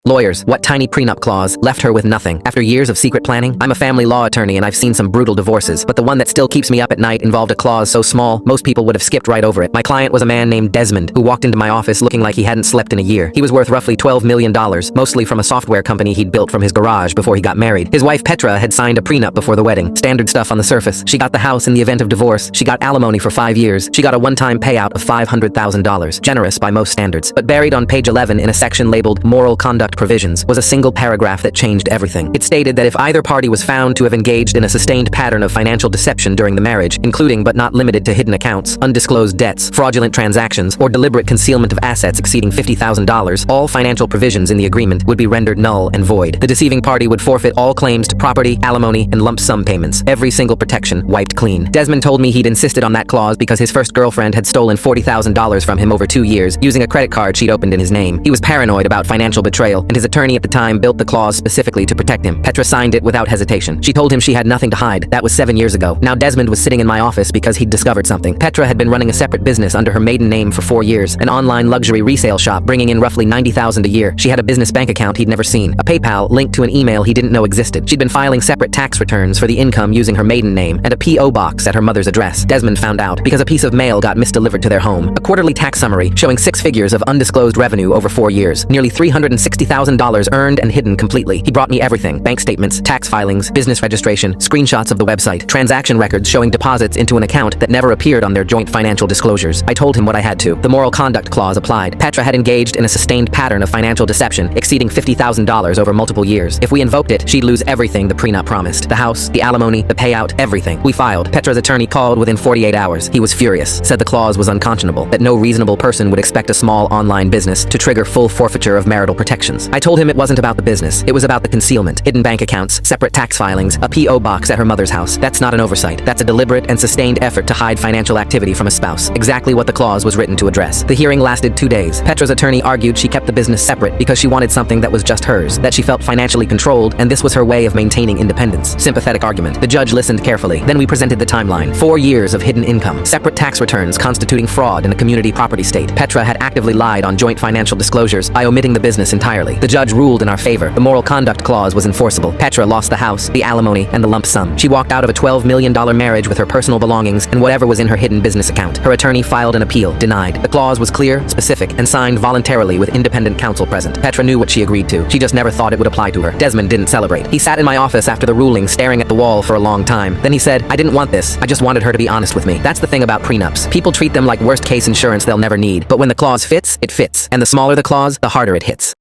Lawyers, what tiny prenup clause left her with nothing. After years of secret planning, I'm a family law attorney and I've seen some brutal divorces, but the one that still keeps me up at night involved a clause so small, most people would have skipped right over it. My client was a man named Desmond, who walked into my office looking like he hadn't slept in a year. He was worth roughly $12 million, mostly from a software company he'd built from his garage before he got married. His wife Petra had signed a prenup before the wedding. Standard stuff on the surface. She got the house in the event of divorce. She got alimony for 5 years. She got a one-time payout of $500,000. Generous by most standards. But buried on page 11 in a section labeled Moral Conduct Provisions was a single paragraph that changed everything. It stated that if either party was found to have engaged in a sustained pattern of financial deception during the marriage, including but not limited to hidden accounts, undisclosed debts, fraudulent transactions, or deliberate concealment of assets exceeding $50,000, all financial provisions in the agreement would be rendered null and void. The deceiving party would forfeit all claims to property, alimony, and lump sum payments. Every single protection wiped clean. Desmond told me he'd insisted on that clause because his first girlfriend had stolen $40,000 from him over 2 years using a credit card she'd opened in his name. He was paranoid about financial betrayal, and his attorney at the time built the clause specifically to protect him. Petra signed it without hesitation. She told him she had nothing to hide. That was 7 years ago. Now Desmond was sitting in my office because he'd discovered something. Petra had been running a separate business under her maiden name for 4 years, an online luxury resale shop bringing in roughly $90,000 a year. She had a business bank account he'd never seen, a PayPal linked to an email he didn't know existed. She'd been filing separate tax returns for the income using her maiden name and a P.O. box at her mother's address. Desmond found out because a piece of mail got misdelivered to their home. A quarterly tax summary showing 6 figures of undisclosed revenue over 4 years. Nearly $360,000 earned and hidden completely. He brought me everything: bank statements, tax filings, business registration, screenshots of the website, transaction records showing deposits into an account that never appeared on their joint financial disclosures. I told him what I had to. The moral conduct clause applied. Petra had engaged in a sustained pattern of financial deception exceeding $50,000 over multiple years. If we invoked it, she'd lose everything the prenup promised. The house, the alimony, the payout, everything. We filed. Petra's attorney called within 48 hours. He was furious, said the clause was unconscionable, that no reasonable person would expect a small online business to trigger full forfeiture of marital protections. I told him it wasn't about the business. It was about the concealment, hidden bank accounts, separate tax filings, a P.O. box at her mother's house. That's not an oversight. That's a deliberate and sustained effort to hide financial activity from a spouse. Exactly what the clause was written to address. The hearing lasted 2 days. Petra's attorney argued she kept the business separate because she wanted something that was just hers, that she felt financially controlled, and this was her way of maintaining independence. Sympathetic argument. The judge listened carefully. Then we presented the timeline. 4 years of hidden income, separate tax returns constituting fraud in a community property state. Petra had actively lied on joint financial disclosures by omitting the business entirely. The judge ruled in our favor. The moral conduct clause was enforceable. Petra lost the house, the alimony, and the lump sum. She walked out of a $12 million marriage with her personal belongings and whatever was in her hidden business account. Her attorney filed an appeal, denied. The clause was clear, specific, and signed voluntarily with independent counsel present. Petra knew what she agreed to. She just never thought it would apply to her. Desmond didn't celebrate. He sat in my office after the ruling, staring at the wall for a long time. Then he said, "I didn't want this. I just wanted her to be honest with me." That's the thing about prenups. People treat them like worst-case insurance they'll never need. But when the clause fits, it fits. And the smaller the clause, the harder it hits.